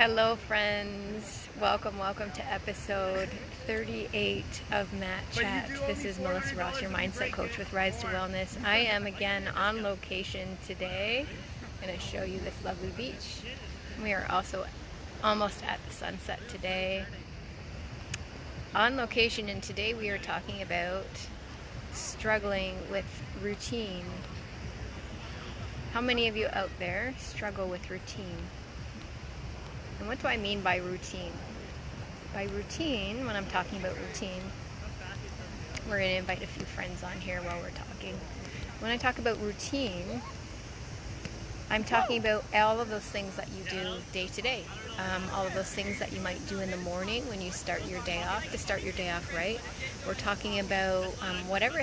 Hello friends, welcome to episode 38 of Matt Chat. This is Melissa Ross, your mindset coach with Rise to Wellness. I am again on location today. I'm going to show you this lovely beach. We are also almost at the sunset today. On location, and today we are talking about struggling with routine. How many of you out there struggle with routine? And what do I mean by routine? By routine, when I'm talking about routine, we're going to invite a few friends on here while we're talking. When I talk about routine, I'm talking about all of those things that you do day to day. All of those things that you might do in the morning when you start your day off, to start your day off right. We're talking about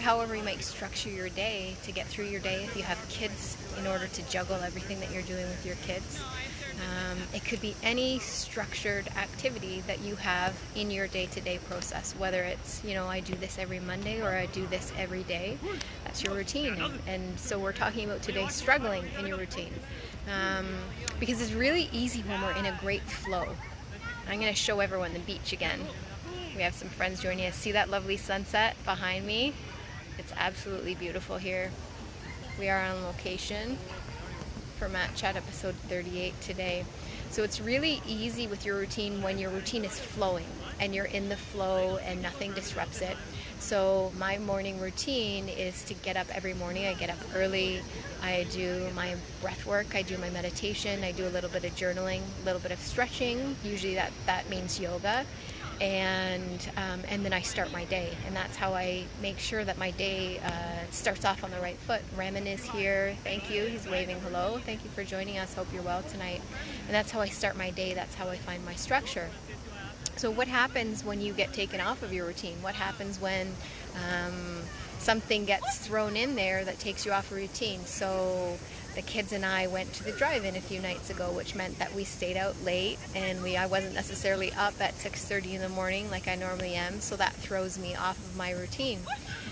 however you might structure your day to get through your day if you have kids, in order to juggle everything that you're doing with your kids. It could be any structured activity that you have in your day-to-day process, whether it's, I do this every Monday or I do this every day. That's your routine. And so we're talking about today struggling in your routine. Because it's really easy when we're in a great flow. I'm going to show everyone the beach again. We have some friends joining us. See that lovely sunset behind me? It's absolutely beautiful here. We are on location for Matt Chat episode 38 today. So it's really easy with your routine when your routine is flowing and you're in the flow and nothing disrupts it. So my morning routine is to get up every morning. I get up early, I do my breath work, I do my meditation, I do a little bit of journaling, a little bit of stretching. Usually that means yoga. And then I start my day, and that's how I make sure that my day starts off on the right foot. Raman is here. Thank you. He's waving hello. Thank you for joining us. Hope you're well tonight. And that's how I start my day. That's how I find my structure. So what happens when you get taken off of your routine? What happens when something gets thrown in there that takes you off a routine? So the kids and I went to the drive-in a few nights ago, which meant that we stayed out late, and I wasn't necessarily up at 6:30 in the morning like I normally am, so that throws me off of my routine.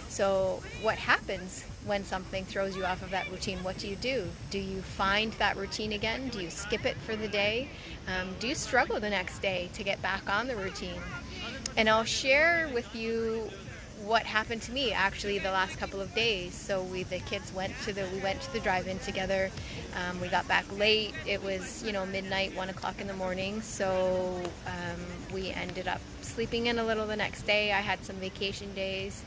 So what happens when something throws you off of that routine? What do? Do you find that routine again? Do you skip it for the day? Do you struggle the next day to get back on the routine? And I'll share with you what happened to me actually the last couple of days. So the kids went to the drive-in together. We got back late. It was midnight, 1 o'clock in the morning. So we ended up sleeping in a little the next day. I had some vacation days.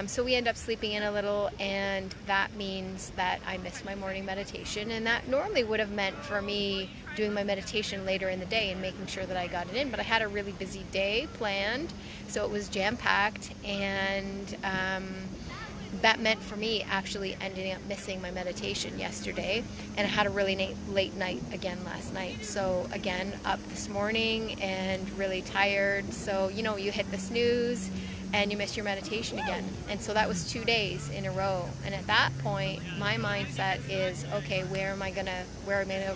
So we end up sleeping in a little, and that means that I missed my morning meditation, and that normally would have meant for me doing my meditation later in the day and making sure that I got it in, but I had a really busy day planned, so it was jam-packed, and that meant for me actually ending up missing my meditation yesterday, and I had a really late night again last night. So again, up this morning and really tired, so you hit the snooze and you miss your meditation again. And so that was 2 days in a row. And at that point, my mindset is, okay, where am I gonna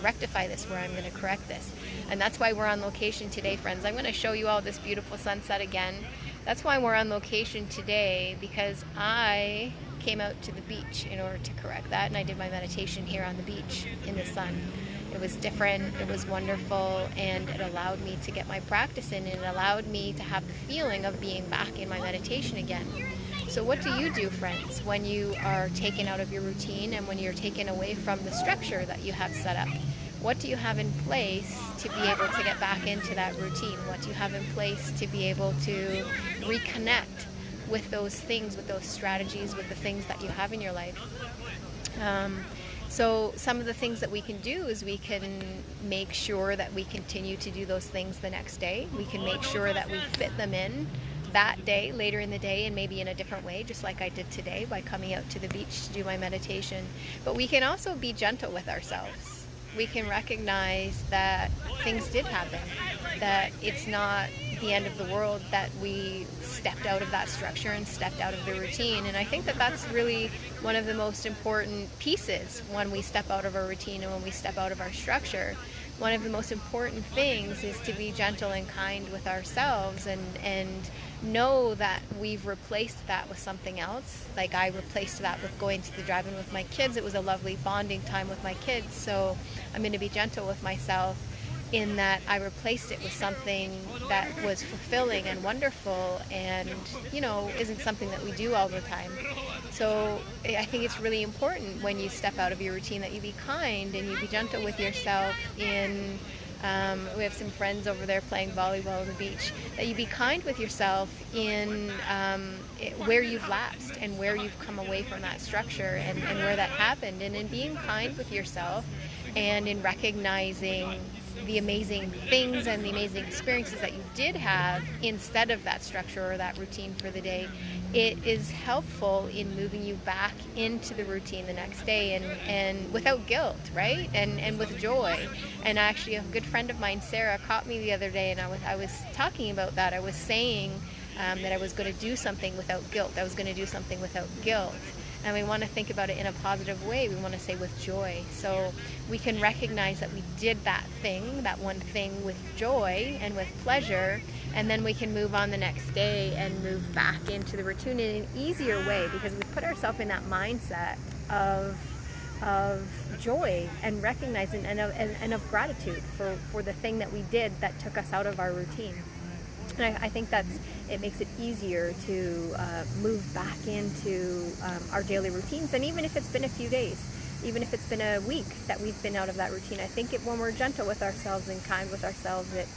rectify this, where I'm gonna correct this? And that's why we're on location today, friends. I'm gonna show you all this beautiful sunset again. That's why we're on location today, because I came out to the beach in order to correct that, and I did my meditation here on the beach in the sun. It was different, it was wonderful, and it allowed me to get my practice in, and it allowed me to have the feeling of being back in my meditation again. So what do you do, friends, when you are taken out of your routine and when you're taken away from the structure that you have set up? What do you have in place to be able to get back into that routine? What do you have in place to be able to reconnect with those things, with those strategies, with the things that you have in your life? So some of the things that we can do is we can make sure that we continue to do those things the next day. We can make sure that we fit them in that day, later in the day, and maybe in a different way, just like I did today by coming out to the beach to do my meditation. But we can also be gentle with ourselves. We can recognize that things did happen, that it's not the end of the world, that we stepped out of that structure and stepped out of the routine. And I think that that's really one of the most important pieces when we step out of our routine and when we step out of our structure. One of the most important things is to be gentle and kind with ourselves, and know that we've replaced that with something else. Like I replaced that with going to the drive-in with my kids. It was a lovely bonding time with my kids, so I'm going to be gentle with myself in that I replaced it with something that was fulfilling and wonderful and, isn't something that we do all the time. So I think it's really important when you step out of your routine that you be kind and you be gentle with yourself we have some friends over there playing volleyball on the beach, that you be kind with yourself in where you've lapsed and where you've come away from that structure and where that happened, and in being kind with yourself and in recognizing the amazing things and the amazing experiences that you did have instead of that structure or that routine for the day. It is helpful in moving you back into the routine the next day and without guilt, right? And with joy. And actually a good friend of mine, Sarah, caught me the other day, and I was talking about that. I was saying that I was going to do something without guilt. I was going to do something without guilt. And we want to think about it in a positive way. We want to say with joy. So we can recognize that we did that thing, that one thing, with joy and with pleasure, and then we can move on the next day and move back into the routine in an easier way, because we put ourselves in that mindset of joy and recognizing and of gratitude for the thing that we did that took us out of our routine. And I think it makes it easier to move back into our daily routines. And even if it's been a few days, even if it's been a week that we've been out of that routine, I think when we're gentle with ourselves and kind with ourselves, it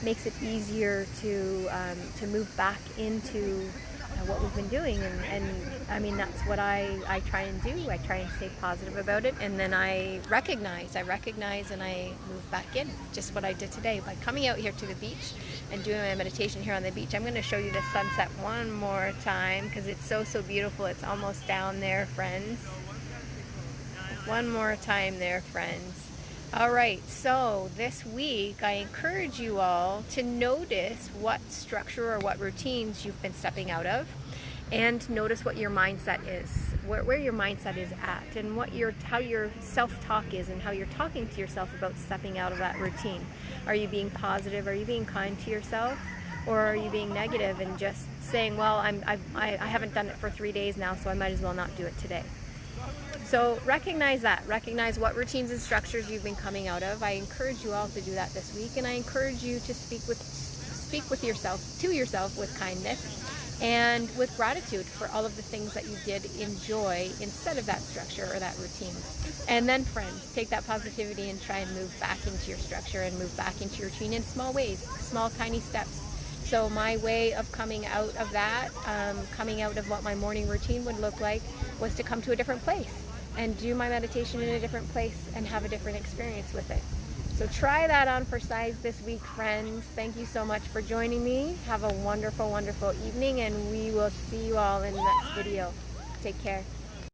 makes it easier to move back into what we've been doing. And I mean, that's what I try and do. I try and stay positive about it, and then I recognize and I move back in. Just what I did today by coming out here to the beach and doing my meditation here on the beach. I'm going to show you the sunset one more time because it's so beautiful. It's almost down there, friends. One more time there, friends. All right, so this week I encourage you all to notice what structure or what routines you've been stepping out of, and notice what your mindset is, where your mindset is at, and how your self-talk is, and how you're talking to yourself about stepping out of that routine. Are you being positive? Are you being kind to yourself? Or are you being negative and just saying, well, I haven't done it for 3 days now, so I might as well not do it today? So recognize that. Recognize what routines and structures you've been coming out of. I encourage you all to do that this week, and I encourage you to speak with yourself, to yourself, with kindness and with gratitude for all of the things that you did enjoy instead of that structure or that routine. And then, friends, take that positivity and try and move back into your structure and move back into your routine in small ways, small, tiny steps. So my way of coming out of that, coming out of what my morning routine would look like, was to come to a different place and do my meditation in a different place and have a different experience with it. So try that on for size this week, friends. Thank you so much for joining me. Have a wonderful, wonderful evening, and we will see you all in the next video. Take care.